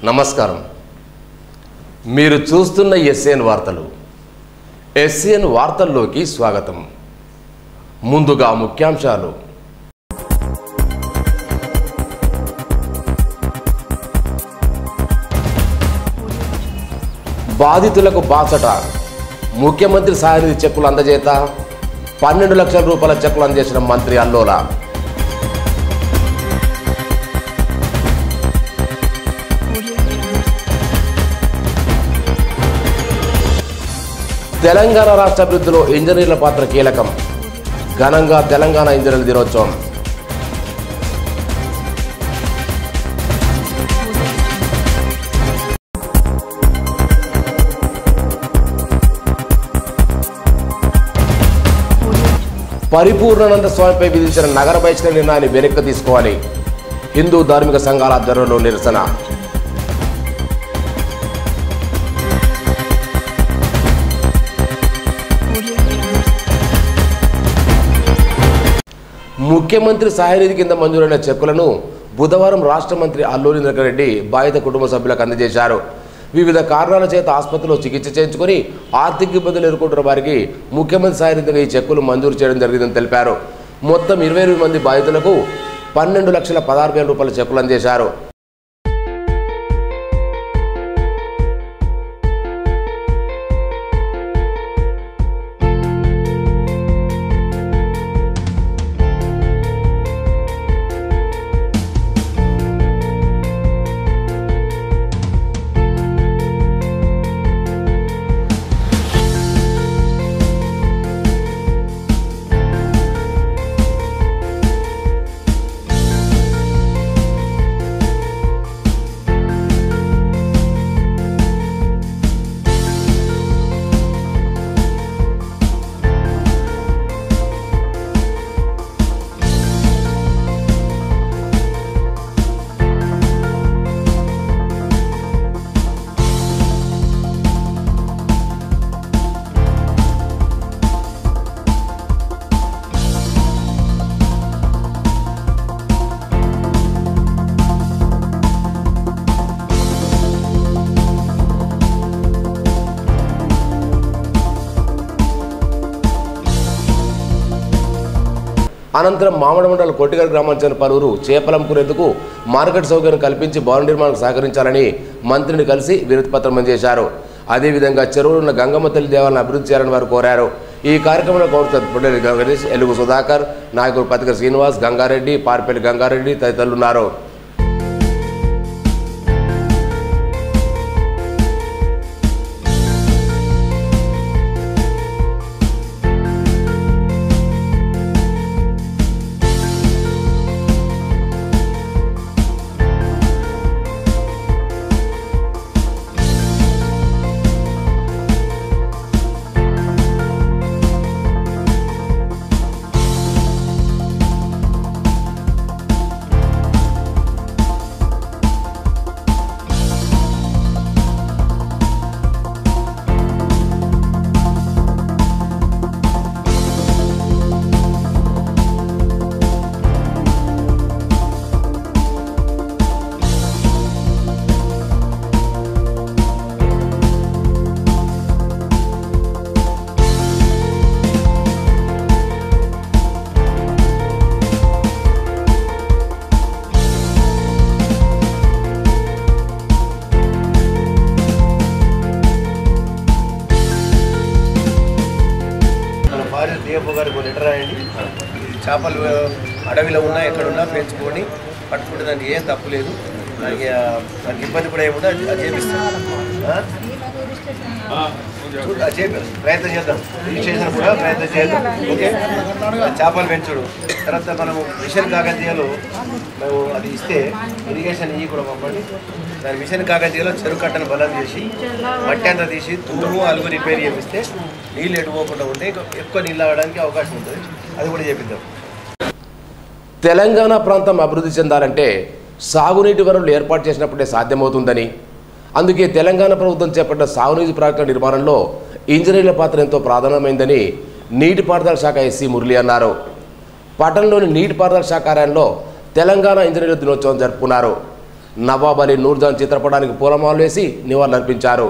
నమస్కారం. మీరు చూస్తున్న ఎస్ఎన్ వార్తలు. ఎస్ఎన్ వార్తల్లోకి స్వాగతం. ముందుగా ముఖ్యాంశాలు. బాధితులకు బాసట. ముఖ్యమంత్రి సహాయనిధి చెక్కులు అందజేత 12 లక్షల రూపాయల చెక్కులు అందజేసిన మంత్రి అల్లోల. తెలంగాణ రాష్ట్ర అభివృద్ధిలో ఇంజనీర్ల పాత్ర కీలకం. ఘనంగా తెలంగాణ ఇంజనీర్ల దినోత్సవం. పరిపూర్ణానంద స్వామిపై విధించిన నగర బహిష్కరణ నిర్ణయాన్ని వెనక్కి తీసుకోవాలి. హిందూ ధార్మిక సంఘాల ఆధ్వర్యంలో నిరసన. ముఖ్యమంత్రి సహాయనిధి కింద మంజూరైన చెక్కులను బుధవారం రాష్ట్ర మంత్రి అల్లోలి నరకరెడ్డి బాధిత కుటుంబ సభ్యులకు అందజేశారు. వివిధ కారణాల చేత ఆసుపత్రిలో చికిత్స చేయించుకొని ఆర్థిక ఇబ్బందులు ఎదుర్కొంటున్న వారికి ముఖ్యమంత్రి సహాయనిధిగా ఈ చెక్కులు మంజూరు చేయడం జరిగిందని తెలిపారు. మొత్తం 28 మంది బాధితులకు 12,16,000 రూపాయల చెక్కులు అందజేశారు. అనంతరం మామిడి మండల కొట్టిగడ గ్రామానికి చెందిన పలువురు చేపలంకునేందుకు మార్కెట్ సౌకర్యం కల్పించి భవన నిర్మాణానికి సహకరించాలని మంత్రిని కలిసి వినతి పత్రం అందజేశారు. అదేవిధంగా చెరువులో ఉన్న గంగమ్మ తల్లి దేవాలయాన్ని అభివృద్ధి చేయాలని వారు కోరారు. ఈ కార్యక్రమంలో కౌన్సిలర్ గణేష్, ఎలుగు సుధాకర్, నాయకుడు పతిక శ్రీనివాస్, గంగారెడ్డి, పార్పల్లి గంగారెడ్డి తదితరులు ఉన్నారు. గారికి లెటర్ రాయండి. చేపలు అడవిలో ఉన్నా ఎక్కడున్నా పెంచుకొని పట్టుకుంటే దానికి ఏం తప్పు లేదు. దానికి ఇబ్బంది కూడా ఏముందో అది చేపిస్తాం. ప్రయత్నం చేద్దాం. రిజిస్ట్రేషన్ కూడా ప్రయత్నం చేద్దాం. ఓకే, చేపలు పెంచుడు తర్వాత మనము మిషన్ కాకతీయలో మేము అది ఇస్తే ఇరిగేషన్ ఇవి కూడా పంపండి. దాని మిషన్ కాకతీయలో చెరువు కట్టను బలం చేసి మట్టి అంతా తీసి తూము అలుగు రిపేర్ చేపిస్తే నీళ్ళు ఎటుపోకుండా ఉంటే ఎక్కువ నీళ్ళు ఆగడానికి అవకాశం ఉంటుంది. అది కూడా చేపిద్దాం. తెలంగాణ ప్రాంతం అభివృద్ధి చెందాలంటే సాగునీటి వనరులు ఏర్పాటు చేసినప్పుడే సాధ్యమవుతుందని, అందుకే తెలంగాణ ప్రభుత్వం చేపట్టిన సాగునీటి ప్రాజెక్టుల నిర్మాణంలో ఇంజనీర్ల పాత్ర ఎంతో ప్రాధాన్యమైందని నీటిపారుదల శాఖ ఎస్సీ మురళి అన్నారు. పట్టణంలోని నీటిపారుదల శాఖ కార్యాలయంలో తెలంగాణ ఇంజనీర్ల దినోత్సవం జరుపుకున్నారు. నవాబ్ అలీ నూర్జాన్ చిత్రపటానికి పూలమాలలు వేసి నివాళులర్పించారు.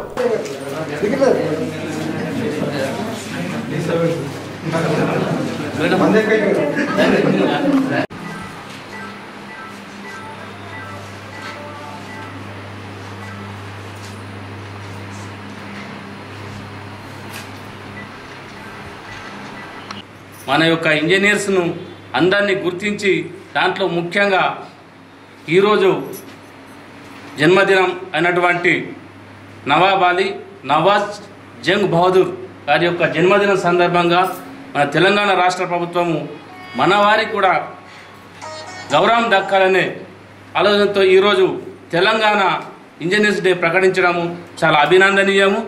మన యొక్క ఇంజనీర్స్ను అందరినీ గుర్తించి దాంట్లో ముఖ్యంగా ఈరోజు జన్మదినం అయినటువంటి నవాజ్ జంగ్ బహదూర్ గారి యొక్క జన్మదినం సందర్భంగా మన తెలంగాణ రాష్ట్ర ప్రభుత్వము మన వారికి కూడా గౌరవం దక్కాలనే ఆలోచనతో ఈరోజు తెలంగాణ ఇంజనీర్స్ డే ప్రకటించడము చాలా అభినందనీయము.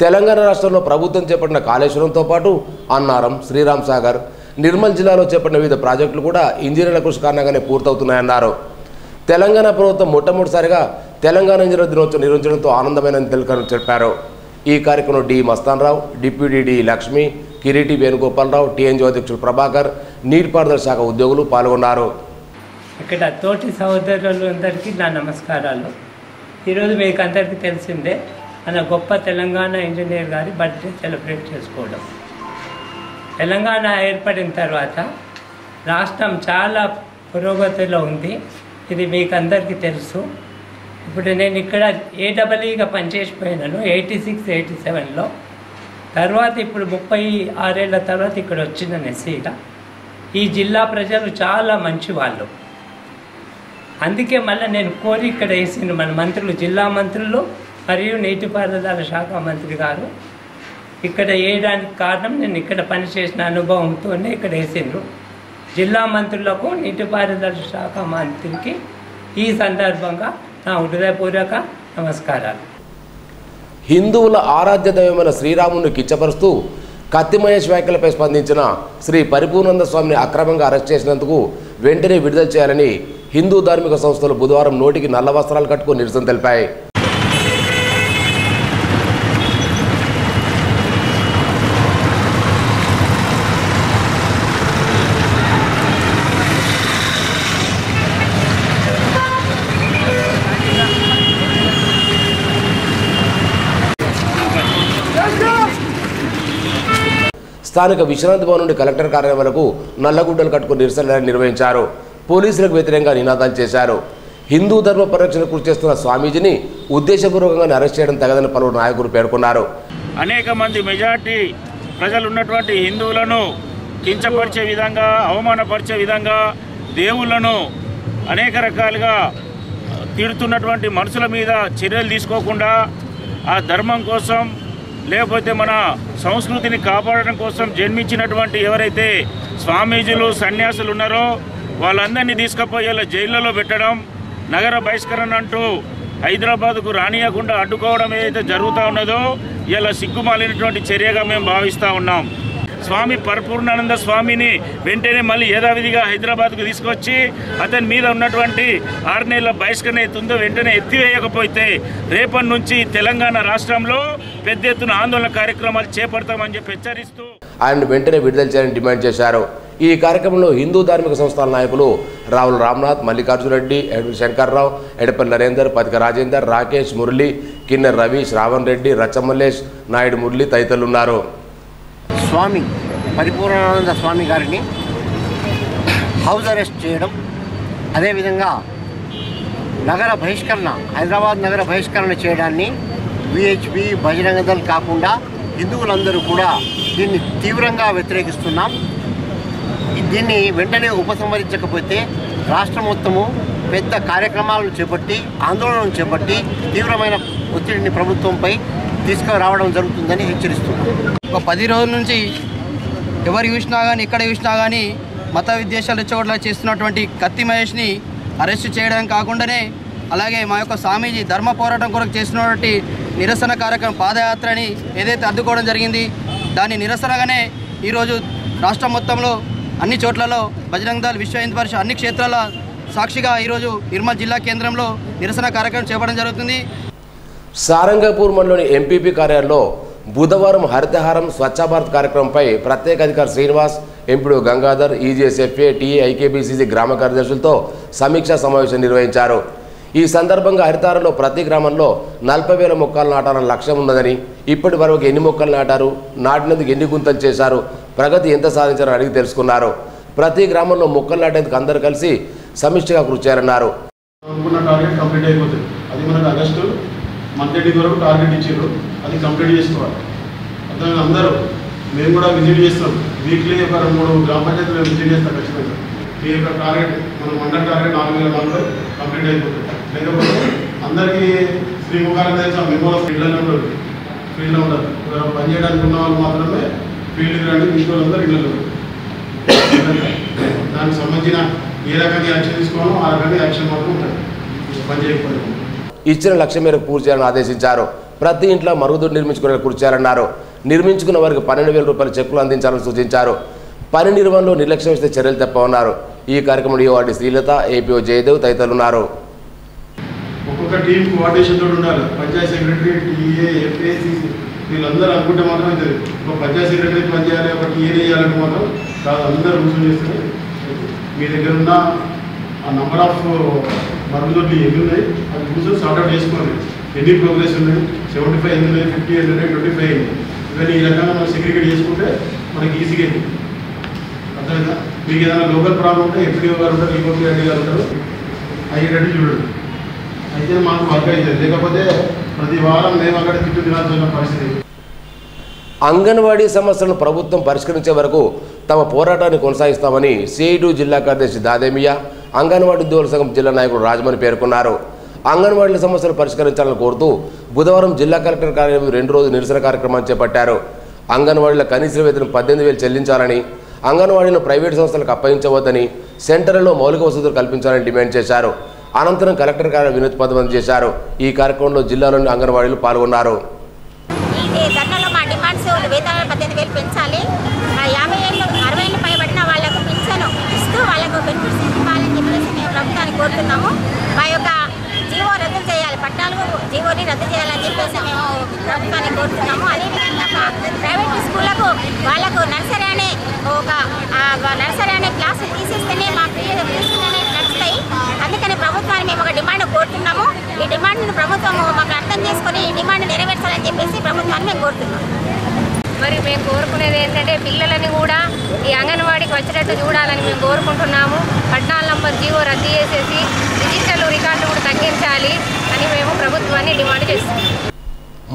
తెలంగాణ రాష్ట్రంలో ప్రభుత్వం చేపట్టిన కాళేశ్వరంతో పాటు అన్నారం, శ్రీరామ్ సాగర్, నిర్మల్ జిల్లాలో చేపట్టిన వివిధ ప్రాజెక్టులు కూడా ఇంజనీర్ల కృషి కారణంగానే పూర్తవుతున్నాయన్నారు. తెలంగాణ ప్రభుత్వం మొట్టమొదటిసారిగా తెలంగాణ ఇంజనీర్ దినోత్సవం నిర్వహించడంతో ఆనందమైనని చెప్పారు. ఈ కార్యక్రమంలో D Mastanrao, deputy D Lakshmi, Kireeti Venugopalarao, TNG అధ్యక్షులు ప్రభాకర్, నీటిపారుదల శాఖ ఉద్యోగులు పాల్గొన్నారు. ఇక్కడ తోటి సహోదరులందరికీ నా నమస్కారాలు. ఈరోజు మీకు అందరికీ తెలిసిందే మన గొప్ప తెలంగాణ ఇంజనీర్ గారి బర్త్డే సెలబ్రేట్ చేసుకోవడం. తెలంగాణ ఏర్పడిన తర్వాత రాష్ట్రం చాలా పురోగతిలో ఉంది, ఇది మీకు అందరికీ తెలుసు. ఇప్పుడు నేను ఇక్కడ ఏడబ్ల్యూగా పనిచేసిపోయినాను 86, 87లో. తర్వాత ఇప్పుడు 36 ఏళ్ళ తర్వాత ఇక్కడ వచ్చిన ఎస్సీగా. ఈ జిల్లా ప్రజలు చాలా మంచి వాళ్ళు, అందుకే మళ్ళీ నేను కోరి ఇక్కడ వేసిండు మన మంత్రులు, జిల్లా మంత్రులు మరియు నీటిపారుదల శాఖ మంత్రి గారు ఇక్కడ వేయడానికి కారణం నేను ఇక్కడ పనిచేసిన అనుభవంతోనే ఇక్కడ వేసిండ్రు. జిల్లా మంత్రులకు, నీటిపారుదల శాఖ మంత్రికి ఈ సందర్భంగా నా హృదయపూర్వక నమస్కారాలు. హిందువుల ఆరాధ్య దైవమైన శ్రీరాముని కిచ్చపరుస్తూ కత్తి మహేష్ వ్యాఖ్యలపై స్పందించిన శ్రీ పరిపూర్ణానంద స్వామిని అక్రమంగా అరెస్ట్ చేసినందుకు వెంటనే విడుదల చేయాలని హిందూ ధార్మిక సంస్థలు బుధవారం నోటికి నల్ల వస్త్రాలు కట్టుకుని నిరసన తెలిపాయి. స్థానిక విశ్రాంతి భవన్ నుండి కలెక్టర్ కార్యాలయం వరకు నల్లగుడ్డలు కట్టుకుని నిరసన నిర్వహించారు. పోలీసులకు వ్యతిరేకంగా నినాదాలు చేశారు. హిందూ ధర్మ పరిరక్షణ కృషి చేస్తున్న స్వామీజీని ఉద్దేశపూర్వకంగా అరెస్ట్ చేయడం తగదని పలువురు నాయకులు పేర్కొన్నారు. అనేక మంది మెజార్టీ ప్రజలు ఉన్నటువంటి హిందువులను కించపరిచే విధంగా, అవమానపరిచే విధంగా, దేవుళ్లను అనేక రకాలుగా తిడుతున్నటువంటి మనుషుల మీద చర్యలు తీసుకోకుండా ఆ ధర్మం కోసం, లేకపోతే మన సంస్కృతిని కాపాడడం కోసం జన్మించినటువంటి ఎవరైతే స్వామీజీలు, సన్యాసులు ఉన్నారో వాళ్ళందరినీ తీసుకుపోయి ఇలా జైళ్ళలో పెట్టడం, నగర బహిష్కరణ అంటూ హైదరాబాద్కు రానియకుండా అడ్డుకోవడం ఏదైతే జరుగుతూ ఉన్నదో ఇలా సిగ్గుమాలినటువంటి చర్యగా మేము భావిస్తూ ఉన్నాం. స్వామి పరిపూర్ణానంద స్వామిని వెంటనే మళ్ళీ యథావిధిగా హైదరాబాద్కు తీసుకొచ్చి అతని మీద ఉన్నటువంటి 6 నెలల బహిష్కరణ అవుతుందో వెంటనే ఎత్తివేయకపోతే రేపటి నుంచి తెలంగాణ రాష్ట్రంలో పెద్ద ఎత్తున ఆందోళన కార్యక్రమాలు చేపడతామని చెప్పి హెచ్చరిస్తూ ఆయన వెంటనే విడుదల చేయాలని డిమాండ్ చేశారు. ఈ కార్యక్రమంలో హిందూ ధార్మిక సంస్థల నాయకులు రావుల రామ్నాథ్, మల్లికార్జున రెడ్డి, శంకర్రావు, ఎడపల్లి నరేందర్, పతిక రాజేందర్, రాకేష్, మురళి, కిన్నెర్ రవి, శ్రావణ్ రెడ్డి, రచ్చమల్లేష్, నాయుడు మురళి తదితరులు ఉన్నారు. స్వామి పరిపూర్ణానంద స్వామి గారిని హౌస్ అరెస్ట్ చేయడం, అదేవిధంగా నగర బహిష్కరణ, హైదరాబాద్ నగర బహిష్కరణ చేయడాన్ని విహెచ్పి, బజరంగ దళ్ కాకుండా హిందువులందరూ కూడా దీన్ని తీవ్రంగా వ్యతిరేకిస్తున్నాం. దీన్ని వెంటనే ఉపసంహరించకపోతే రాష్ట్రం మొత్తము పెద్ద కార్యక్రమాలను చేపట్టి, ఆందోళనలు చేపట్టి తీవ్రమైన ఒత్తిడిని ప్రభుత్వంపై తీసుకురావడం జరుగుతుందని హెచ్చరిస్తున్నాం. ఒక 10 రోజుల నుంచి ఎవరు చూసినా కానీ, ఎక్కడ చూసినా కానీ మత విద్వేషాలు రెచ్చగొట్లా చేస్తున్నటువంటి కత్తి మహేష్ని అరెస్ట్ చేయడం కాకుండానే, అలాగే మా యొక్క స్వామీజీ ధర్మ పోరాటం కొరకు చేస్తున్నటువంటి నిరసన కార్యక్రమం పాదయాత్రని ఏదైతే అడ్డుకోవడం జరిగింది, దాని నిరసనగానే ఈరోజు రాష్ట్రం మొత్తంలో అన్ని చోట్లలో బజరంగ దళ్, విశ్వ హిందూ పరిషత్ అన్ని క్షేత్రాల సాక్షిగా ఈరోజు నిర్మల్ జిల్లా కేంద్రంలో నిరసన కార్యక్రమం చేపట్టడం జరుగుతుంది. సారంగపూర్ మండలంలోని ఎంపీపీ కార్యాలయంలో బుధవారం హరితహారం స్వచ్ఛ భారత్ కార్యక్రమంపై ప్రత్యేక అధికారి శ్రీనివాస్, ఎంపీడీ గంగాధర్, ఈజీఎస్ఎఫ్ఏ, టీఏ, ఐకేబీసీసీ గ్రామ కార్యదర్శులతో సమీక్షా సమావేశం నిర్వహించారు. ఈ సందర్భంగా హరితారంలో ప్రతి గ్రామంలో 40,000 మొక్కలు నాటాలన్న లక్ష్యం ఉన్నదని, ఇప్పటి వరకు ఎన్ని మొక్కలు నాటారు, నాటినందుకు ఎన్ని గుంతలు చేశారు, ప్రగతి ఎంత సాధించారని అడిగి తెలుసుకున్నారు. ప్రతి గ్రామంలో మొక్కలు నాటేందుకు అందరూ కలిసి సమిష్టిగా కృషి చేయాలన్నారు. అనుకున్న టార్గెట్ కంప్లీట్ అయిపోతుంది. అది మనకు ఆగస్టు మంత్ ఎండింగ్ వరకు టార్గెట్ ఇచ్చారు, అది కంప్లీట్ చేసుకోవాలి. అర్థం అందరూ మేము కూడా విజిట్ చేస్తాం. వీక్లీ ఒక 2-3 గ్రామ పంచాయతీలు విజిట్ చేస్తాం ఖచ్చితంగా. ఈ యొక్క టార్గెట్ మన మండల టార్గెట్ 4,040 కంప్లీట్ అయిపోతుంది. లేకపోతే అందరికీ శ్రీముఖాలను తెలిసిన మెమోలో ఫీల్డ్లో ఉండదు. ఫీల్డ్లో ఉండదు. పని చేయడానికి ఉన్న వాళ్ళు మాత్రమే ఫీల్డ్కి రండి, ఇంట్లో అందరూ ఇళ్ళలో. దానికి సంబంధించిన ఏ రకంగా యాక్షన్ తీసుకోవాలో ఆ రకంగా యాక్షన్ మాత్రం ఉంటుంది. పని చేయకపోతే ఇచ్చిన లక్ష్యం మేరకు పూర్తి చేయాలని ఆదేశించారు. ప్రతి ఇంట్లో మరుగుదొడ్డి నిర్మించుకునే కృషి చేయాలన్నారు. నిర్మించుకున్న వారికి 12,000 రూపాయల చెక్కులు అందించాలని సూచించారు. పని నిర్వహణలో నిర్లక్ష్యం ఇస్తే చర్యలు తప్పవన్నారు. ఈ కార్యక్రమంలో ఈఓఆర్డి శ్రీలత, ఏపీఓ జయదేవ్ తదితరులు ఉన్నారు. ఒక్కొక్క టీం కోఆర్డినేషన్ తోటి ఉండాలి. పంచాయత్ సెక్రటరీ, టీఏ, ఎఫ్ఏసి వీళ్ళందరూ అనుకుంటే మాత్రం ఇది ఒక పంచాయత్ సెక్రటరీ పని చేయాలి, ఒక టీఏ చేయాలంటే మాత్రం కాదు. అందరూ రుజువు చేస్తే మీ దగ్గర ఉన్న ఆ నంబర్ ఆఫ్ మరుగుదొడ్లు ఎన్ని ఉన్నాయి అది కూర్చొని సార్ట్అవుట్ చేసుకోండి. ఎన్ని ప్రోగ్రెస్ ఉన్నాయి, 75 ఎన్ని ఉన్నాయి, 50 ఎన్ని ఉన్నాయి, 25 ఎన్ని. ఇవన్నీ ఈ రకంగా మనం సెగ్రిగేట్ చేసుకుంటే మనకి ఈజీగా అయింది. అర్థమైందా? మీకు ఏదైనా లోకల్ ప్రాబ్లం ఉంటే ఎఫ్డీఓ గారు ఉంటారు, ఈఓపీ రెడ్డి గారు ఉంటారు, అయ్యేటట్టు చూడండి. అయితే మాకు వర్క్ అవుతుంది. లేకపోతే ప్రతి వారం మేము అక్కడ తిట్టు తినాల్సిన పరిస్థితి. అంగన్వాడీ సమస్యలను ప్రభుత్వం పరిష్కరించే వరకు తమ పోరాటాన్ని కొనసాగిస్తామని సిఐటియు జిల్లా కార్యదర్శి దాదేమియా, అంగన్వాడీ ఉద్యోగుల సంఘం జిల్లా నాయకుడు రాజమణి పేర్కొన్నారు. అంగన్వాడీల సమస్యలు పరిష్కరించాలని కోరుతూ బుధవారం జిల్లా కలెక్టర్ కార్యాలయం 2 రోజుల నిరసన కార్యక్రమాన్ని చేపట్టారు. అంగన్వాడీల కనీస వేతనం 18,000 చెల్లించాలని, అంగన్వాడీలను ప్రైవేటు సంస్థలకు అప్పగించవద్దని, సెంటర్లలో మౌలిక వసతులు కల్పించాలని డిమాండ్ చేశారు. అనంతరం కలెక్టర్ కార్యాలయం వినూత్న పదబంద్ చేశారు. ఈ కార్యక్రమంలో జిల్లాలోని అంగన్వాడీలు పాల్గొన్నారు. వేతనాలు 18,000 పెంచాలి. 50 ఏళ్ళు 60 ఏళ్ళు పైబడిన వాళ్ళకు పింఛను ఇస్తూ వాళ్ళకు బెనిఫిట్స్ ఇవ్వాలని చెప్పేసి మేము ప్రభుత్వాన్ని కోరుతున్నాము. మా యొక్క జీవో రద్దు చేయాలి, 14 జీవోని రద్దు చేయాలని చెప్పేసి మేము ప్రభుత్వాన్ని కోరుతున్నాము. అదేవిధంగా ప్రైవేట్ స్కూళ్ళకు వాళ్ళకు నర్సరీ అనే క్లాసులు తీసేస్తేనే మా పిల్లలు నడుస్తాయి. అందుకని ప్రభుత్వాన్ని మేము ఒక డిమాండ్ కోరుతున్నాము. ఈ డిమాండ్ను ప్రభుత్వం మాకు అర్థం చేసుకొని ఈ డిమాండ్ నెరవేర్చాలని చెప్పేసి ప్రభుత్వాన్ని మేము కోరుతున్నాము. మరి మేము కోరుకునేది ఏంటంటే పిల్లలని కూడా ఈ అంగన్వాడీకి వచ్చేటట్టు చూడాలని మేము కోరుకుంటున్నాము. 14 నంబర్ జీవో రద్దు చేసేసి డిజిటల్ రికార్డులు కూడా తగ్గించాలి అని మేము ప్రభుత్వాన్ని డిమాండ్ చేస్తున్నాం.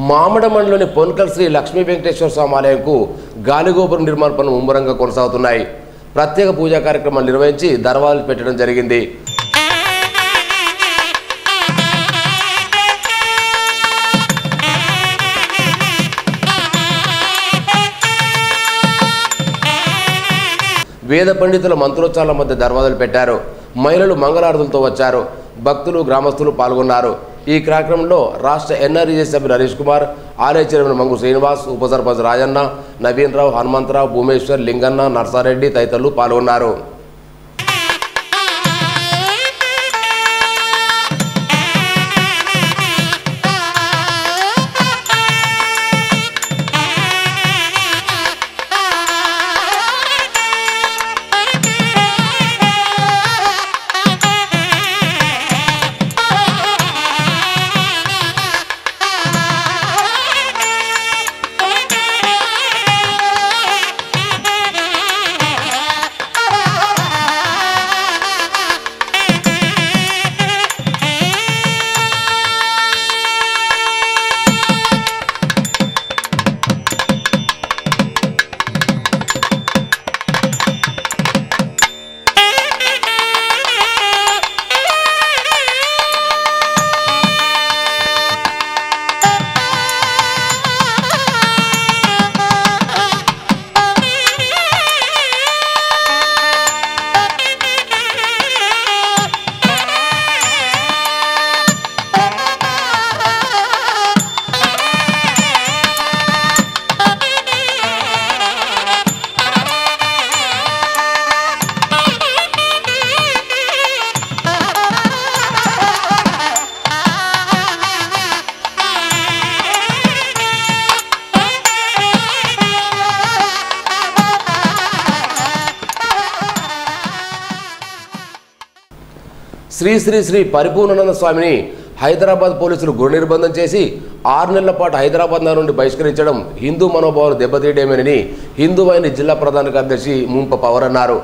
మామిడ మండలంలోని పొన్కల్ శ్రీ లక్ష్మీ వెంకటేశ్వర స్వామి ఆలయంకు గాలిగోపురం నిర్మాణ పనులు ముమ్మరంగా కొనసాగుతున్నాయి. ప్రత్యేక పూజా కార్యక్రమాలు నిర్వహించి దర్వాజాలు పెట్టడం జరిగింది. వేద పండితుల మంత్రోచ్చారాల మధ్య దర్వాజాలు పెట్టారు. మహిళలు మంగళారతులతో వచ్చారు. భక్తులు, గ్రామస్తులు పాల్గొన్నారు. ఈ కార్యక్రమంలో రాష్ట్ర ఎన్ఆర్ఈజీ సభ్యులు హరీష్ కుమార్, ఆలయ చైర్మన్ మంగు శ్రీనివాస్, ఉప సర్పంచ్ రాజన్న, నవీన్ రావు, హనుమంతరావు, భూమేశ్వర్, లింగన్న, నర్సారెడ్డి తదితరులు పాల్గొన్నారు. శ్రీ శ్రీ శ్రీ పరిపూర్ణానంద స్వామిని హైదరాబాద్ పోలీసులు గృహ నిర్బంధం చేసి 6 నెలల పాటు హైదరాబాద్ నగరం నుండి బహిష్కరించడం హిందూ మనోభావాలు దెబ్బతీయడమేనని హిందూ వాహిని జిల్లా ప్రధాన కార్యదర్శి ముంప పవర్ అన్నారు.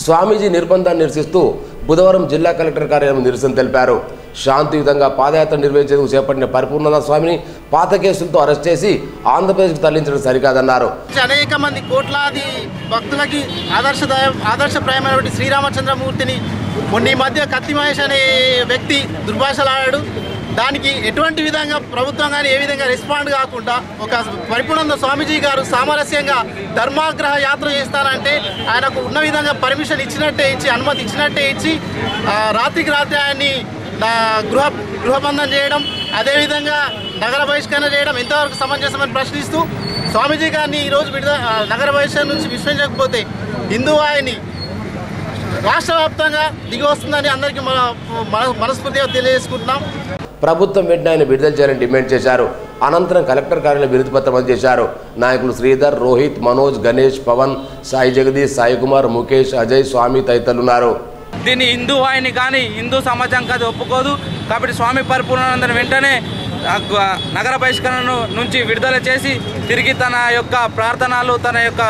స్వామీజీ నిర్బంధాన్ని నిరసిస్తూ బుధవారం జిల్లా కలెక్టర్ కార్యాలయం నిరసన తెలిపారు. శాంతియుతంగా పాదయాత్ర నిర్వహించేందుకు చేపట్టిన పరిపూర్ణానంద స్వామిని పాత కేసులతో అరెస్ట్ చేసి ఆంధ్రప్రదేశ్కు తరలించడం సరికాదన్నారు. అనేక మంది కోట్లాది భక్తులకి ఆదర్శప్రాయమైనటువంటి శ్రీరామచంద్రమూర్తిని మొన్న ఈ మధ్య కత్తి మహేష్ అనే వ్యక్తి దుర్భాషలాడాడు. దానికి ఎటువంటి విధంగా ప్రభుత్వం కానీ ఏ విధంగా రెస్పాండ్ కాకుండా ఒక పరిపూర్ణానంద స్వామీజీ గారు సామరస్యంగా ధర్మాగ్రహ యాత్ర చేస్తానంటే ఆయనకు ఉన్న విధంగా పర్మిషన్ ఇచ్చినట్టే ఇచ్చి అనుమతి ఇచ్చినట్టే ఇచ్చి రాత్రికి రాత్రి ఆయన్ని గృహబంధం చేయడం, అదేవిధంగా నగర బహిష్కరణ చేయడం ఎంతవరకు సమంజసమని ప్రశ్నిస్తూ స్వామీజీ గారిని ఈరోజు నగర బహిష్కరణ నుంచి విశ్వసించకపోతే హిందూ వాహిని రాష్ట్ర వ్యాప్తంగా దిగి వస్తుందని అందరికీ మనస్ఫూర్తిగా తెలియజేసుకుంటున్నాం. ప్రభుత్వం వెంటనే ఆయన విడుదల చేయాలని డిమాండ్ చేశారు. అనంతరం కలెక్టర్ కార్యాలయం వినతి పత్రం అందజేశారు. నాయకులు శ్రీధర్, రోహిత్, మనోజ్, గణేష్, పవన్, సాయి జగదీష్, సాయి కుమార్, ముఖేష్, అజయ్, స్వామి తదితరులున్నారు. దీన్ని హిందూ వాహిని కానీ హిందూ సమాజం కాదు ఒప్పుకోదు. కాబట్టి స్వామి పరిపూర్ణానందను వెంటనే నగర బహిష్కరణ నుంచి విడుదల చేసి తిరిగి తన యొక్క ప్రార్థనలు, తన యొక్క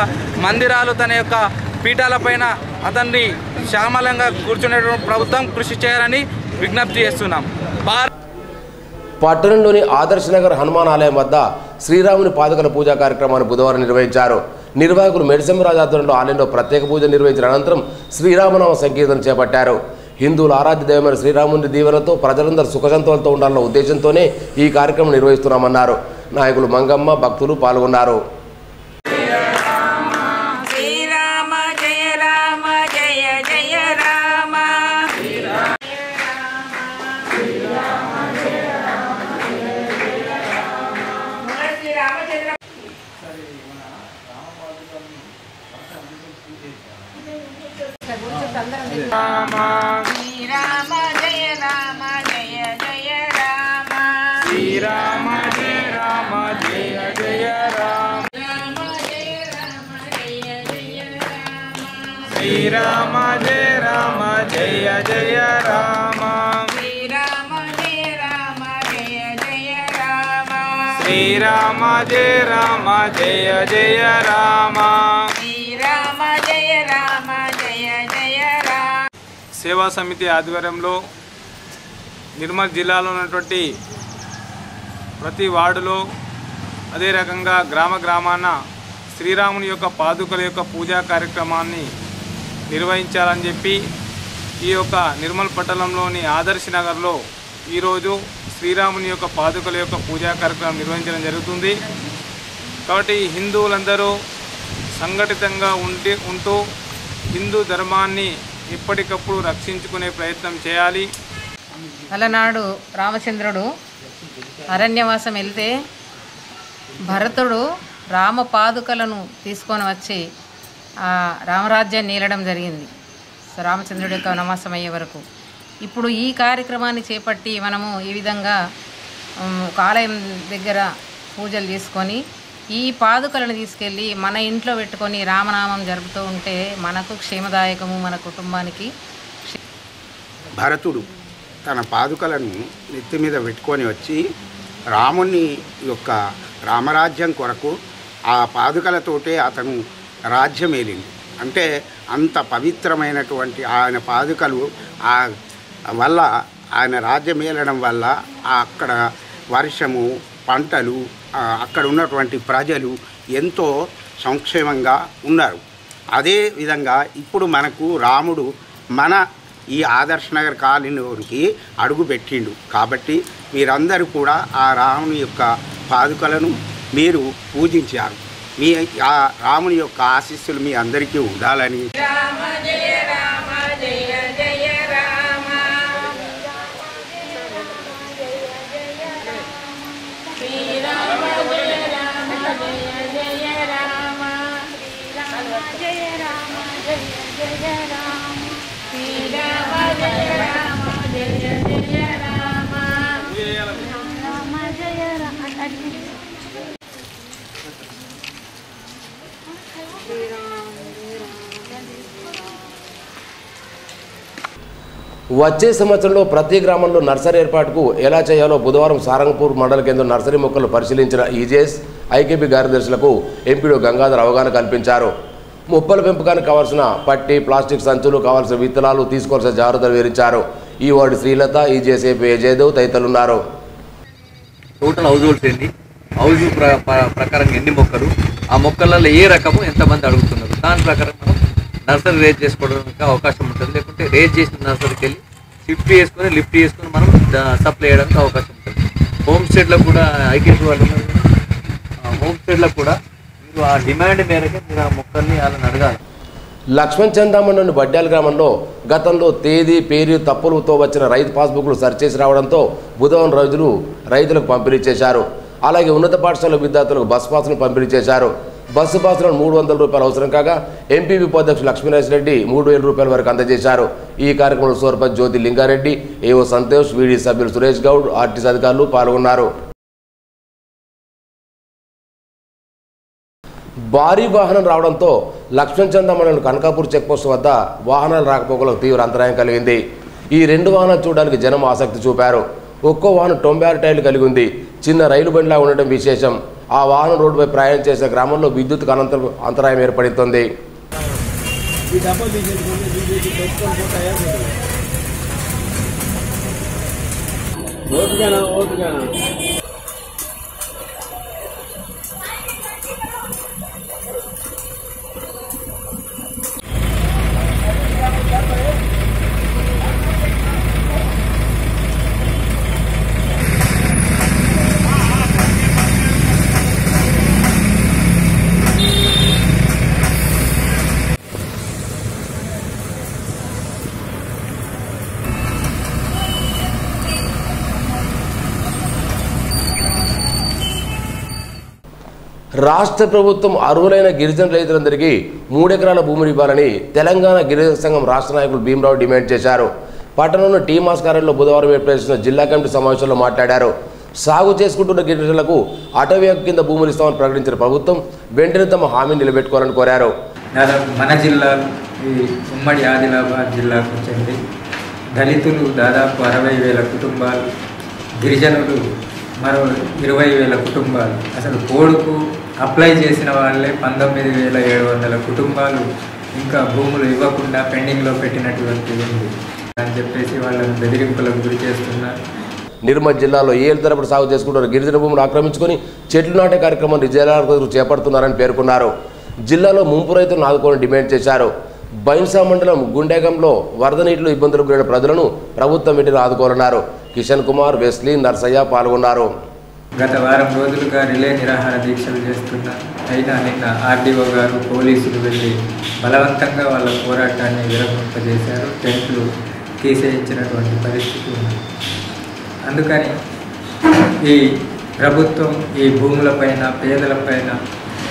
మందిరాలు, తన యొక్క పీఠాలపైన అతన్ని శ్యామలంగా కూర్చునేటువంటి ప్రభుత్వం కృషి చేయాలని విజ్ఞప్తి చేస్తున్నాం. పట్టణంలోని ఆదర్శనగర్ హనుమాన్ ఆలయం వద్ద శ్రీరాముని పాదుకల పూజా కార్యక్రమాన్ని బుధవారం నిర్వహించారు. నిర్వాహకులు మెడిసింహరాజు ఆధ్వర్యంలో ఆలయంలో ప్రత్యేక పూజ నిర్వహించిన అనంతరం శ్రీరామనామ సంకీర్తన చేపట్టారు. హిందువుల ఆరాధ్య దైవమైన శ్రీరాముని దీవెనతో ప్రజలందరూ సుఖసంతోషాలతో ఉండాలన్న ఉద్దేశంతోనే ఈ కార్యక్రమం నిర్వహిస్తున్నామన్నారు. నాయకులు మంగమ్మ, భక్తులు పాల్గొన్నారు. రామ శ్రీరామ జయ రామ జయ జయ రామ శ్రీరామ జయ రామ జయ జయ రామ రామ జయ రామ జయ జయ రామ శ్రీరామ జయ రామ జయ జయ రామ శ్రీరామ జయ రామ జయ జయ రామ శ్రీరామ జయ రామ జయ జయ రామ శ్రీరామ జయ రామ జయ జయ రామ. సేవా సమితి ఆధ్వర్యంలో నిర్మల్ జిల్లాలో ఉన్నటువంటి ప్రతి వార్డులో అదే రకంగా గ్రామాన శ్రీరాముని యొక్క పాదుకల యొక్క పూజా కార్యక్రమాన్ని నిర్వహించాలని చెప్పి ఈ యొక్క నిర్మల్ పట్టణంలోని ఆదర్శ్ నగర్లో ఈరోజు శ్రీరాముని యొక్క పాదుకల యొక్క పూజా కార్యక్రమం నిర్వహించడం జరుగుతుంది. కాబట్టి హిందువులందరూ సంఘటితంగా ఉంటూ హిందూ ధర్మాన్ని ఎప్పటికప్పుడు రక్షించుకునే ప్రయత్నం చేయాలి. అలనాడు రామచంద్రుడు అరణ్యవాసం వెళ్తే భరతుడు రామ పాదుకలను తీసుకొని వచ్చి ఆ రామరాజ్యాన్ని నీలడం జరిగింది రామచంద్రుడి యొక్క వనవాసం అయ్యే వరకు. ఇప్పుడు ఈ కార్యక్రమాన్ని చేపట్టి మనము ఈ విధంగా ఆలయం దగ్గర పూజలు చేసుకొని ఈ పాదుకలను తీసుకెళ్ళి మన ఇంట్లో పెట్టుకొని రామనామం జరుపుతూ ఉంటే మనకు క్షేమదాయకము, మన కుటుంబానికి. భరతుడు తన పాదుకలను నెత్తి మీద పెట్టుకొని వచ్చి రాముని యొక్క రామరాజ్యం కొరకు ఆ పాదుకలతోటే అతను రాజ్యం ఏలింది. అంటే అంత పవిత్రమైనటువంటి ఆయన పాదుకలు వల్ల ఆయన రాజ్యం ఏలడం వల్ల అక్కడ వర్షము, పంటలు, అక్కడ ఉన్నటువంటి ప్రజలు ఎంతో సంక్షేమంగా ఉన్నారు. అదే విధంగా ఇప్పుడు మనకు రాముడు మన ఈ ఆదర్శ్ నగర్ కాలనీలోనికి అడుగు పెట్టిండు. కాబట్టి మీరందరూ కూడా ఆ రాముని యొక్క పాదుకలను మీరు పూజించారు. మీ ఆ రాముని యొక్క ఆశీస్సులు మీ అందరికీ ఉండాలని. రామ జయ రామ జయ జయ రామ శ్రీరామ జయ రామ జయ జయ రామ శ్రీరామ జయ రామ జయ జయ రామ శ్రీరామ జయ రామ జయ జయ రామ రామ జయ రామ. వచ్చే సంవత్సరంలో ప్రతి గ్రామంలో నర్సరీ ఏర్పాటుకు ఎలా చేయాలో బుధవారం సారంగపూర్ మండల కేంద్రం నర్సరీ మొక్కలు పరిశీలించిన ఈజేఎస్ ఐకేపీ కార్యదర్శులకు ఎంపీడీ గంగాధర్ అవగాహన కల్పించారు. మొక్కల పెంపకానికి కావాల్సిన పట్టి, ప్లాస్టిక్ సంచులు, కావాల్సిన విత్తనాలు, తీసుకోవాల్సిన జాగ్రత్తలు వివరించారు. ఈ ward Srilatha, EJS AP Jayadev తదితరులున్నారు. టోటల్ హౌస్ హోల్డ్స్ ఏంటి, హౌస్ ప్రకారం ఎన్ని మొక్కలు, ఆ మొక్కలలో ఏ రకము ఎంతమంది అడుగుతున్నారు, దాని ప్రకారం మనం నర్సరీ రేజ్ చేసుకోవడానికి అవకాశం ఉంటుంది. లేకుంటే రేజ్ చేసిన నర్సరీకి వెళ్ళి లిఫ్ట్ చేసుకొని మనం సప్లై చేయడానికి అవకాశం ఉంటుంది. హోమ్ స్టేట్లో కూడా ఐకేపీ వాళ్ళు ఉన్నారు. హోమ్ స్టేట్లో కూడా మీరు ఆ డిమాండ్ మేరకే మీరు ఆ మొక్కల్ని వాళ్ళని అడగాలి. లక్ష్మణ్ చందామండలోని బడ్డాల గ్రామంలో గతంలో తేదీ, పేరు తప్పులతో వచ్చిన రైతు పాస్బుక్లు సరిచేసి రావడంతో బుధవారం రోజులు రైతులకు పంపిణీ చేశారు. అలాగే ఉన్నత పాఠశాల విద్యార్థులకు బస్ పాసులను పంపిణీ చేశారు. బస్సు పాసులను 300 రూపాయలు అవసరం కాగా ఎంపీపీ ఉపాధ్యక్షులు లక్ష్మీనరసింహారెడ్డి 3000 రూపాయల వరకు అందజేశారు. ఈ కార్యక్రమంలో సర్పంచ్ జ్యోతి లింగారెడ్డి, ఏఓ సంతోష్, వీడీ సభ్యులు సురేష్ గౌడ్, ఆర్టీసీ అధికారులు పాల్గొన్నారు. భారీ వాహనం రావడంతో లక్ష్మణ్ చందా మండలం కనకాపూర్ చెక్పోస్ట్ వద్ద వాహనాల రాకపోకలకు తీవ్ర అంతరాయం కలిగింది. ఈ 2 వాహనాలు చూడడానికి జనం ఆసక్తి చూపారు. ఒక్కో వాహనం 96 టైర్లు కలిగి ఉంది. చిన్న రైలు బండిలా ఉండటం విశేషం. ఆ వాహనం రోడ్డుపై ప్రయాణం చేసే గ్రామంలో విద్యుత్ అంతరాయం ఏర్పడుతుంది. రాష్ట్ర ప్రభుత్వం అర్హులైన గిరిజన రైతులందరికీ 3 ఎకరాల భూమిని ఇవ్వాలని తెలంగాణ గిరిజన సంఘం రాష్ట్ర నాయకులు భీమరావు డిమాండ్ చేశారు. పట్టణంలో టీమాస్ కార్యాలయంలో బుధవారం ఏర్పాటు జిల్లా కమిటీ సమావేశంలో మాట్లాడారు. సాగు చేసుకుంటున్న గిరిజనులకు అటవీ హక్కు కింద భూములు ఇస్తామని ప్రకటించిన ప్రభుత్వం వెంటనే తమ హామీని నిలబెట్టుకోవాలని కోరారు. మన జిల్లా ఉమ్మడి ఆదిలాబాద్ జిల్లాకు చెంది దళితులు దాదాపు 60,000 కుటుంబాలు, గిరిజనులు మరో 20,000 కుటుంబాలు, అసలు కోడుకు అప్లై చేసిన వాళ్ళే 19,700 కుటుంబాలు ఇంకా భూములు ఇవ్వకుండా పెండింగ్లో పెట్టినటువంటి ఉంది అని చెప్పేసి వాళ్ళని బెదిరింపులకు గురి చేస్తున్నారు. నిర్మల్ జిల్లాలో ఏళ్ల తరబడి సాగు చేసుకుంటున్న గిరిజన భూములు ఆక్రమించుకొని చెట్లు నాటే కార్యక్రమాన్ని జిల్లాధికారులు చేపడుతున్నారని పేర్కొన్నారు. జిల్లాలో ముంపు రైతులను ఆదుకోవాలని డిమాండ్ చేశారు. బైన్సా మండలం గుండెగంలో వరద నీటిలో ఇబ్బందులకు గురైన ప్రజలను ప్రభుత్వం వెంటనే ఆదుకోవాలన్నారు. కిషన్ కుమార్, వెస్లీ, నర్సయ్య పాల్గొన్నారు. గత వారం రోజులుగా రిలే నిరాహార దీక్షలు చేస్తున్నారు. అయినా నిన్న ఆర్డీఓ గారు, పోలీసులు వెళ్ళి బలవంతంగా వాళ్ళ పోరాటాన్ని విరమింపజేశారు. టెంట్లు తీసేయించినటువంటి పరిస్థితి ఉంది. అందుకని ఈ ప్రభుత్వం ఈ భూములపైన, పేదలపైన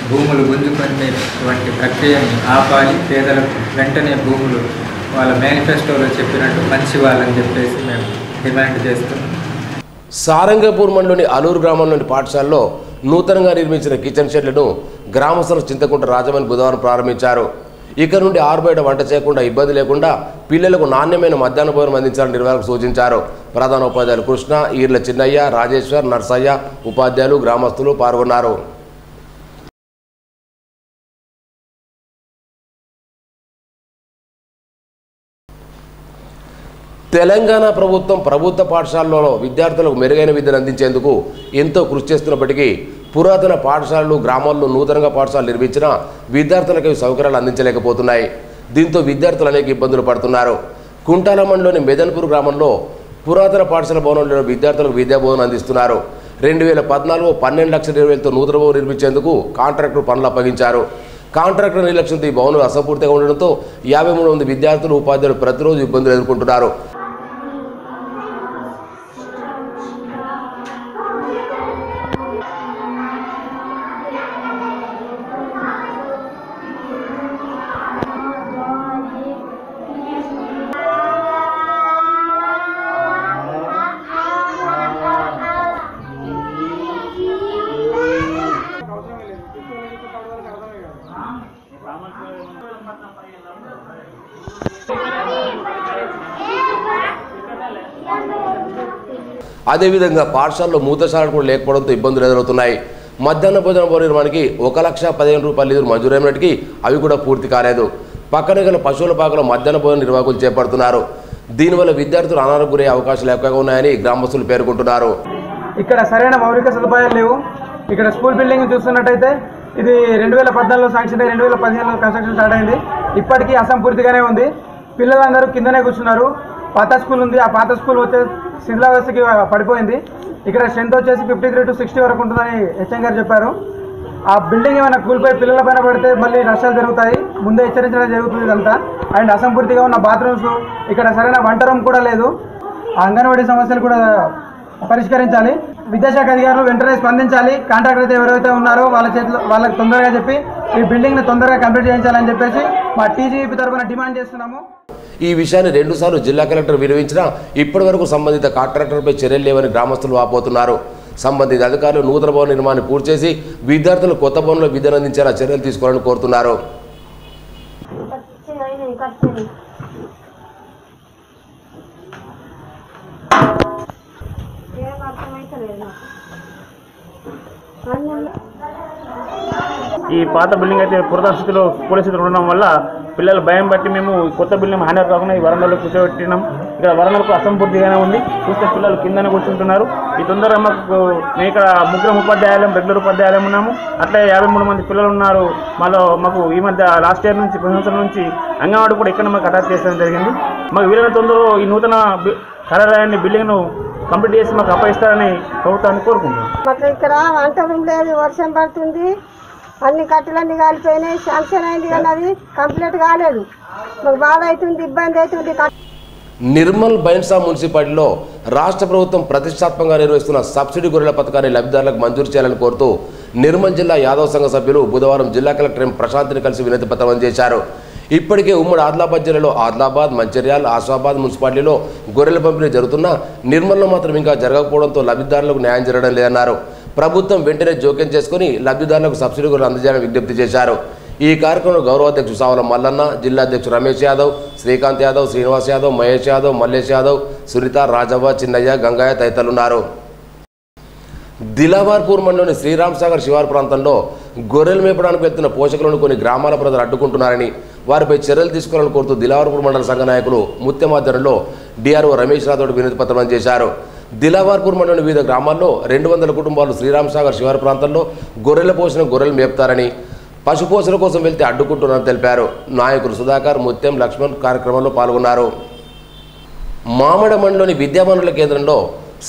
భూములు గుంజుకునేటువంటి ప్రక్రియని ఆపాలి. పేదలకు వెంటనే భూములు వాళ్ళ మేనిఫెస్టోలో చెప్పినట్టు మంచి వాళ్ళని చెప్పేసి మేము డిమాండ్ చేస్తున్నాం. సారంగపూర్ మండలోని అలూరు గ్రామంలోని పాఠశాలలో నూతనంగా నిర్మించిన కిచెన్ షెడ్లను గ్రామస్తులు చింతకుంట రాజమని బుధవారం ప్రారంభించారు. ఇక్కడ నుండి ఆరుబయట వంట చేయకుండా ఇబ్బంది లేకుండా పిల్లలకు నాణ్యమైన మధ్యాహ్న భోజనం అందించాలని నిర్వాహకులు సూచించారు. ప్రధాన ఉపాధ్యాయులు కృష్ణ, ఈర్ల చిన్నయ్య, రాజేశ్వర్, నర్సయ్య, ఉపాధ్యాయులు, గ్రామస్తులు పాల్గొన్నారు. తెలంగాణ ప్రభుత్వం ప్రభుత్వ పాఠశాలలలో విద్యార్థులకు మెరుగైన విద్యను అందించేందుకు ఎంతో కృషి చేస్తున్నప్పటికీ పురాతన పాఠశాలలు, గ్రామాల్లో నూతనంగా పాఠశాలలు నిర్మించినా విద్యార్థులకు సౌకర్యాలు అందించలేకపోతున్నాయి. దీంతో విద్యార్థులు అనేక ఇబ్బందులు పడుతున్నారు. కుంటాల మండలోని మెదన్పూర్ గ్రామంలో పురాతన పాఠశాల భవనంలో విద్యార్థులకు విద్యా బోధన అందిస్తున్నారు. 2014 12,20,000తో నూతన భవనం నిర్మించేందుకు కాంట్రాక్టర్ పనులు అప్పగించారు. కాంట్రాక్టర్ నిర్లక్ష్యంతో ఈ భవనం అసంపూర్తిగా ఉండడంతో 53 మంది విద్యార్థులు, ఉపాధ్యాయులు ప్రతిరోజు ఇబ్బందులు ఎదుర్కొంటున్నారు. అదేవిధంగా పాఠశాలలో మూతశాలలు కూడా లేకపోవడంతో ఇబ్బందులు ఎదురవుతున్నాయి. మధ్యాహ్న భోజన నిర్మాణానికి 1,15,000 రూపాయల నిధులు మంజూరైనప్పటికీ అవి కూడా పూర్తి కాలేదు. పక్కనే గల పశువుల పాకలో మధ్యాహ్న భోజన నిర్వాహకులు చేపడుతున్నారు. దీనివల్ల విద్యార్థులు అనారోగ్యం గురయ్యే అవకాశాలు ఎక్కువగా ఉన్నాయని గ్రామస్తులు పేర్కొంటున్నారు. ఇక్కడ సరైన మౌలిక సదుపాయాలు లేవు. ఇక్కడ స్కూల్ బిల్డింగ్ చూస్తున్నట్టయితే ఇది 2014లో శాంక్షన్ అయ్యి 2015లో కన్స్ట్రక్షన్ స్టార్ట్ అయింది. ఇప్పటికీ అసంపూర్తిగానే ఉంది. పిల్లలందరూ కిందనే కూర్చున్నారు. పాత స్కూల్ ఉంది, ఆ పాత స్కూల్ వచ్చే శిథిలావస్థకి పడిపోయింది. ఇక్కడ స్ట్రెంత్ వచ్చేసి 53 to 60 వరకు ఉంటుందని హెచ్ఎం గారు చెప్పారు. ఆ బిల్డింగ్ ఏమైనా కూలిపోయి పిల్లల పైన పడితే మళ్ళీ నష్టాలు జరుగుతాయి, ముందే హెచ్చరించడం జరుగుతుంది ఇదంతా. అండ్ అసంపూర్తిగా ఉన్న బాత్రూమ్స్, ఇక్కడ సరైన వంట రూమ్ కూడా లేదు. ఆ అంగన్వాడీ సమస్యలు కూడా పరిష్కరించాలి. విద్యాశాఖ అధికారులు వెంటనే స్పందించాలి. కాంట్రాక్టర్ అయితే ఎవరైతే ఉన్నారో వాళ్ళకి తొందరగా చెప్పి ఈ బిల్డింగ్ని తొందరగా కంప్లీట్ చేయించాలని చెప్పేసి మా టీజీపీ తరఫున డిమాండ్ చేస్తున్నాము. ఈ విషయాన్ని 2 సార్లు జిల్లా కలెక్టర్ వివరించినా ఇప్పటి వరకు సంబంధిత కాంట్రాక్టర్పై చర్యలు లేవని గ్రామస్తులు వాపోతున్నారు. సంబంధిత అధికారులు నూతన భవన నిర్మాణాన్ని పూర్తి చేసి విద్యార్థులు కొత్త భవనంలో విద్యను అందించేలా చర్యలు తీసుకోవాలని కోరుతున్నారు. ఈ పాత బిల్డింగ్ అయితే పురస్థితిలో పరిస్థితులు ఉండడం వల్ల పిల్లలు భయం బట్టి మేము కొత్త బిల్డింగ్ హ్యాండర్ కాకుండా ఈ వరండాలో కూర్చోబెట్టినాం. ఇక్కడ వరండాలకు అసంపూర్తిగానే ఉంది. చూస్తే పిల్లలు కిందనే కూర్చుంటున్నారు. ఈ తొందరగా మాకు మేము ఇక్కడ 3 ఉపాధ్యాయులం, రెగ్యులర్ ఉపాధ్యాయులం ఉన్నాము. అట్లే 53 మంది పిల్లలు ఉన్నారు. మాకు ఈ మధ్య లాస్ట్ ఇయర్ నుంచి 10 సంవత్సరాల నుంచి అంగన్వాడీ కూడా ఇక్కడ మాకు అటాచ్ చేయడం జరిగింది. మాకు వీలైన తొందరలో ఈ నూతన కార్యాలయాన్ని బిల్డింగ్ను కంప్లీట్ చేసి మాకు అప్పగిస్తారని ప్రభుత్వాన్ని కోరుకుంటున్నాం. మాకు ఇక్కడ వంట రూమ్ లేదు, వర్షం పడుతుంది, అన్ని కట్టెలన్నీ కాలిపోయినాయి. శాంక్షన్ అయింది కానీ అది కంప్లీట్ కాలేదు. మాకు బాధ అవుతుంది, ఇబ్బంది అవుతుంది. నిర్మల్ బైన్సా మున్సిపాలిటీలో రాష్ట్ర ప్రభుత్వం ప్రతిష్టాత్మకంగా నిర్వహిస్తున్న సబ్సిడీ గొర్రెల పథకాన్ని లబ్ధిదారులకు మంజూరు చేయాలని కోరుతూ నిర్మల్ జిల్లా యాదవ్ సంఘ సభ్యులు బుధవారం జిల్లా కలెక్టర్ ఎం ప్రశాంత్ని కలిసి వినతి పత్రం అందజేశారు. ఇప్పటికే ఉమ్మడి ఆదిలాబాద్ జిల్లాలో ఆదిలాబాద్, మంచిర్యాల, ఆసిఫాబాద్ మున్సిపాలిటీలో గొర్రెల పంపిణీ జరుగుతున్నా నిర్మల్లో మాత్రం ఇంకా జరగకపోవడంతో లబ్ధిదారులకు న్యాయం జరగడం లేదన్నారు. ప్రభుత్వం వెంటనే జోక్యం చేసుకుని లబ్ధిదారులకు సబ్సిడీ గొర్రెలు అందజేయాలని విజ్ఞప్తి చేశారు. ఈ కార్యక్రమంలో గౌరవ అధ్యక్షుడు సావల మల్లన్న, జిల్లా అధ్యక్షుడు రమేష్ యాదవ్, శ్రీకాంత్ యాదవ్, శ్రీనివాస్ యాదవ్, మహేష్ యాదవ్, మల్లేష్ యాదవ్, సునీత, రాజవ్వ, చిన్నయ్య, గంగయ్య తదితరులున్నారు. దిలావర్పూర్ మండలంలోని శ్రీరామ్ సాగర్ శివారు ప్రాంతంలో గొర్రెలు మేపడానికి వెళ్తున్న పోషకులను కొన్ని గ్రామాల ప్రజలు అడ్డుకుంటున్నారని వారిపై చర్యలు తీసుకోవాలని కోరుతూ దిలావర్పూర్ మండల సంఘ నాయకులు ముత్యం ఆధ్వర్యంలో డిఆర్ఓ రమేష్ రాథోడ్ వినతి పత్రం చేశారు. దిలావర్పూర్ మండలం వివిధ గ్రామాల్లో 200 కుటుంబాలు శ్రీరామ్ సాగర్ శివారు ప్రాంతంలో గొర్రెల పోషణ గొర్రెలు మేపుతారని పశుపోషణ కోసం వెళ్తే అడ్డుకుంటున్నారని తెలిపారు. నాయకులు సుధాకర్, ముత్యం, లక్ష్మణ్ కార్యక్రమంలో పాల్గొన్నారు. మామిడ మండలంలోని విద్యావనరుల కేంద్రంలో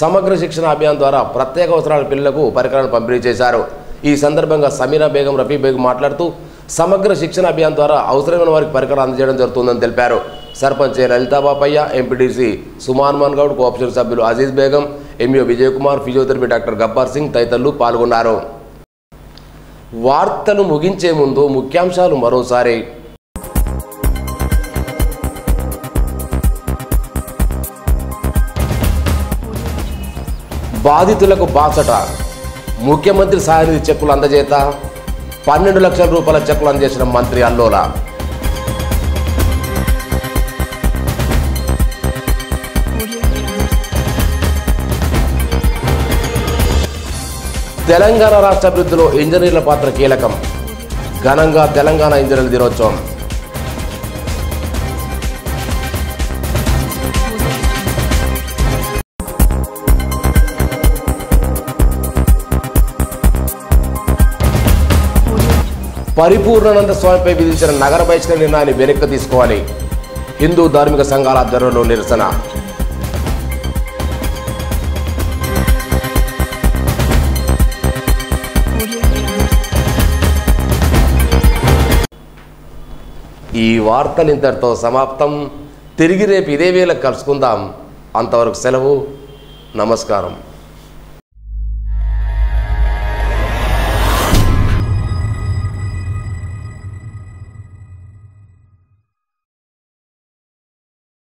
సమగ్ర శిక్షణ అభియాన్ ద్వారా ప్రత్యేక అవసరాల పిల్లలకు పరికరాలను పంపిణీ చేశారు. ఈ సందర్భంగా సమీరా బేగం, రఫీ బేగం మాట్లాడుతూ సమగ్ర శిక్షణ అభియాన్ ద్వారా అవసరమైన వారికి పరికరాలు అందజేయడం జరుగుతుందని తెలిపారు. సర్పంచ్ లలితాబాపయ్య, ఎంపీటీసీ సుమాన్మన్ గౌడ్, కోఆప్షన్ సభ్యులు Aziz Begum, MEO Vijay Kumar, physiotherapy doctor Gabbar Singh తదితరులు పాల్గొన్నారు. వార్తలు ముగించే ముందు ముఖ్యాంశాలు మరోసారి. బాధితులకు బాసట, ముఖ్యమంత్రి సహాయనిధి చెక్కులు అందజేత, 12 లక్షల రూపాయల చెక్కులు అందజేసిన మంత్రి అల్లోల. తెలంగాణ రాష్ట్ర అభివృద్ధిలో ఇంజనీర్ల పాత్ర కీలకం, ఘనంగా తెలంగాణ ఇంజనీర్ల దినోత్సవం. పరిపూర్ణానంద స్వామిపై విధించిన నగర బహిష్కరణ నిర్ణయాన్ని వెనక్కి తీసుకోవాలి, హిందూ ధార్మిక సంఘాల ఆధ్వర్యంలో నిరసన. ఈ వార్తలు ఇంతటితో సమాప్తం. తిరిగి రేపు ఇదే వేళ కలుసుకుందాం. అంతవరకు సెలవు. నమస్కారం.